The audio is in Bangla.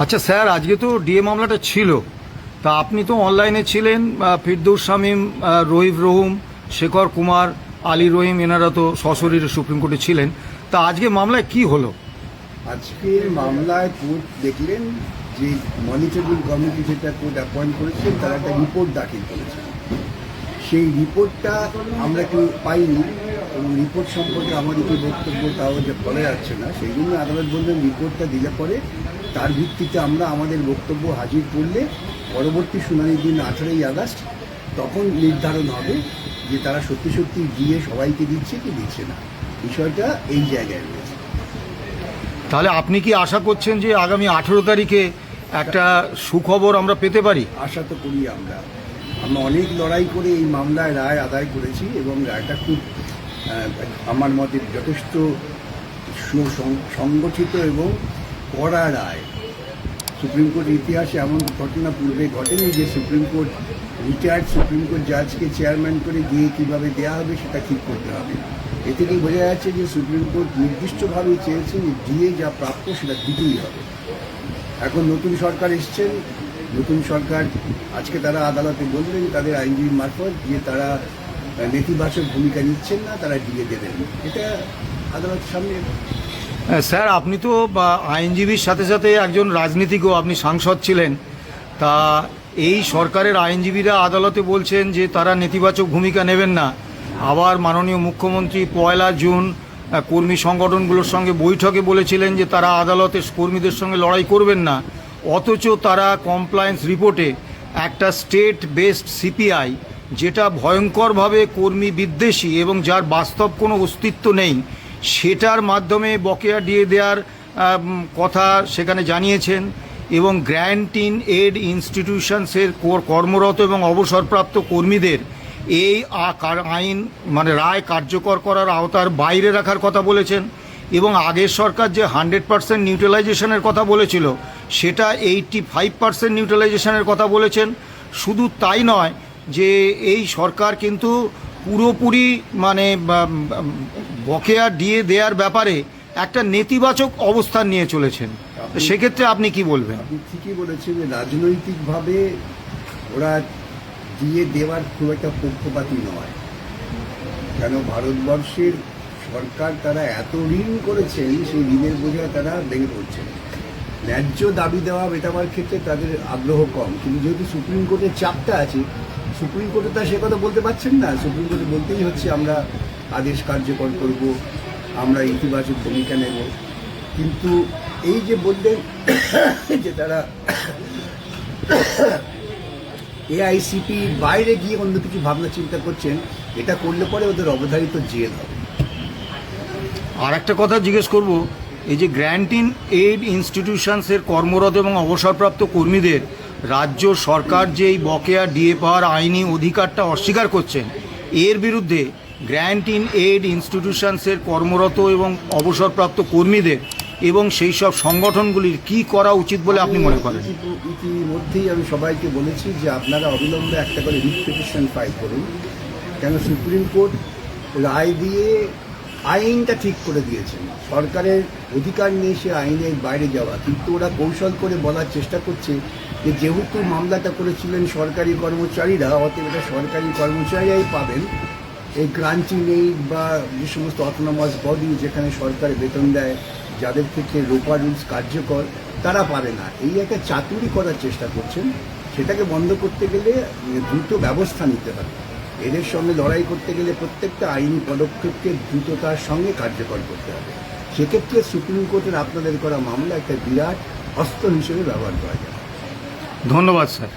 আচ্ছা স্যার, আজকে তো ডিএ মামলাটা ছিল, তা আপনি তো অনলাইনে ছিলেন। ফিরদৌস শামীম, রহিব রহুম, শেখর কুমার, আলী রহিম এনারা তো সশরীরে সুপ্রিম কোর্টে ছিলেন। তা আজকে মামলায় কি হলো? আজকে মামলায় কোর্ট দেখলেন যে মনিটরিং কমিটি যেটা কোর্ট অ্যাপয়েন্ট করেছেন তারা একটা রিপোর্ট দাখিল করেছে। সেই রিপোর্টটা আমরা কেউ পাইনি এবং রিপোর্ট সম্পর্কে আমাদের কি বক্তব্য তাও যে বলা যাচ্ছে না। সেই জন্য আদালত বললেন রিপোর্টটা দিলে পরে তার ভিত্তিতে আমরা আমাদের বক্তব্য হাজির করলে পরবর্তী শুনানির দিন 18ই আগস্ট তখন নির্ধারণ হবে যে তারা সত্যি সত্যি দিয়ে সবাইকে দিচ্ছে কি দিচ্ছে না। বিষয়টা এই জায়গায় রয়েছে। তাহলে আপনি কি আশা করছেন যে আগামী 18 তারিখে একটা সুখবর আমরা পেতে পারি? আশা তো করি আমরা অনেক লড়াই করে এই মামলায় রায় আদায় করেছি এবং রায়টা খুব আমার মতে যথেষ্ট সংগঠিত এবং কড়া রায়। সুপ্রিম কোর্ট ইতিহাসে এমন ঘটনা পূর্বে ঘটেনি যে supreme court retired supreme court জাজকে চেয়ারম্যান করে দিয়ে কীভাবে দেওয়া হবে সেটা ঠিক করতে হবে। এ থেকেই বোঝা যাচ্ছে যে সুপ্রিম কোর্ট নির্দিষ্টভাবে চেয়েছে যে দিয়ে যা প্রাপ্য সেটা দিতেই হবে। এখন নতুন সরকার এসছেন, নতুন সরকার আজকে তারা আদালতে বললেন তাদের আইনজীবী মারফত যে তারা নেতিবাচক ভূমিকা নিচ্ছেন না, তারা দিয়ে দেবেন। এটা আদালতের সামনে। স্যার, আপনি তো আইনজীবীর সাথে সাথে একজন রাজনীতিকও, আপনি সাংসদ ছিলেন। তা এই সরকারের আইনজীবীরা আদালতে বলছেন যে তারা নেতিবাচক ভূমিকা নেবেন না। আবার মাননীয় মুখ্যমন্ত্রী 1 জুন কর্মী সংগঠনগুলোর সঙ্গে বৈঠকে বলেছিলেন যে তারা আদালতে কর্মীদের সঙ্গে লড়াই করবেন না। অথচ তারা কমপ্লায়েন্স রিপোর্টে একটা স্টেট বেসড সিপিআই, যেটা ভয়ঙ্করভাবে কর্মী বিদ্বেষী এবং যার বাস্তব কোনো অস্তিত্ব নেই, সেটার মাধ্যমে বকেয়া দিয়ে দেওয়ার কথা সেখানে জানিয়েছেন। এবং গ্র্যান্ট ইন এড ইনস্টিটিউশনসের কর্মরত এবং অবসরপ্রাপ্ত কর্মীদের এই আইন রায় কার্যকর করার আওতার বাইরে রাখার কথা বলেছেন। এবং আগের সরকার যে 100% নিউট্রালাইজেশনের কথা বলেছিল সেটা 85% নিউট্রালাইজেশনের কথা বলেছেন। শুধু তাই নয়, যে এই সরকার কিন্তু পুরোপুরি বকেয়া দিয়ে দেওয়ার ব্যাপারে একটা নেতিবাচক অবস্থান নিয়ে চলেছেন। সেক্ষেত্রে আপনি কি বলবেন? আপনি ঠিকই বলেছেন যে রাজনৈতিকভাবে ওরা দিয়ে দেওয়ার খুব একটা পক্ষপাতী নয়। কেন ভারতবর্ষের সরকার তারা এত ঋণ করেছেন, সেই ঋণের বোঝায় তারা ভেঙে পড়ছেন। ন্যায্য দাবি দেওয়া মেটাবার ক্ষেত্রে তাদের আগ্রহ কম, কিন্তু যেহেতু সুপ্রিম কোর্টের চাপটা আছে, সুপ্রিম কোর্টে তা সে কথা বলতে পারছেন না। সুপ্রিম কোর্টে বলতেই হচ্ছে আমরা আদেশ কার্যকর করব, আমরা ইতিবাচক ভূমিকা নেব। কিন্তু এই যে বললেন যে তারা এআইসিপি বাইরে গিয়ে অন্য কিছু ভাবনা চিন্তা করছেন, এটা করলে পরে ওদের অবধারিত জেল হবে। আর একটা কথা জিজ্ঞেস করব, এই যে গ্র্যান্ট ইন এড ইনস্টিটিউশনসের কর্মরত এবং অবসরপ্রাপ্ত কর্মীদের রাজ্য সরকার যে এই বকেয়া ডিএ পাওয়ার আইনি অধিকারটা অস্বীকার করছেন, এর বিরুদ্ধে গ্র্যান্ট ইন এড ইনস্টিটিউশনসের কর্মরত এবং অবসরপ্রাপ্ত কর্মীদের এবং সেই সব সংগঠনগুলির কি করা উচিত বলে আপনি মনে করেন? ইতিমধ্যেই আমি সবাইকে বলেছি যে আপনারা অবিলম্বে একটা করে রিট পিটিশন ফাইল করুন। কেন সুপ্রিম কোর্ট রায় দিয়ে আইনটা ঠিক করে দিয়েছেন, সরকারের অধিকার নেই সে আইনের বাইরে যাওয়া। কিন্তু ওরা কৌশল করে বলার চেষ্টা করছে যে যেহেতু মামলাটা করেছিলেন সরকারি কর্মচারীরা, অতএব এটা সরকারি কর্মচারীরাই পাবেন। এই গ্রান্টিং এইড বা যে সমস্ত অটোনমাস বডি যেখানে সরকার বেতন দেয়, যাদের ক্ষেত্রে রোপা রুলস কার্যকর, তারা পারে না। এই একটা চাতুরি করার চেষ্টা করছেন। সেটাকে বন্ধ করতে গেলে দ্রুত ব্যবস্থা নিতে হবে। এদের সঙ্গে লড়াই করতে গেলে প্রত্যেকটা আইনি পদক্ষেপকে দ্রুততার সঙ্গে কার্যকর করতে হবে। সেক্ষেত্রে সুপ্রিম কোর্টের আপনাদের করা মামলা একটা বিরাট অস্ত্র হিসেবে ব্যবহার করা যায়। ধন্যবাদ স্যার।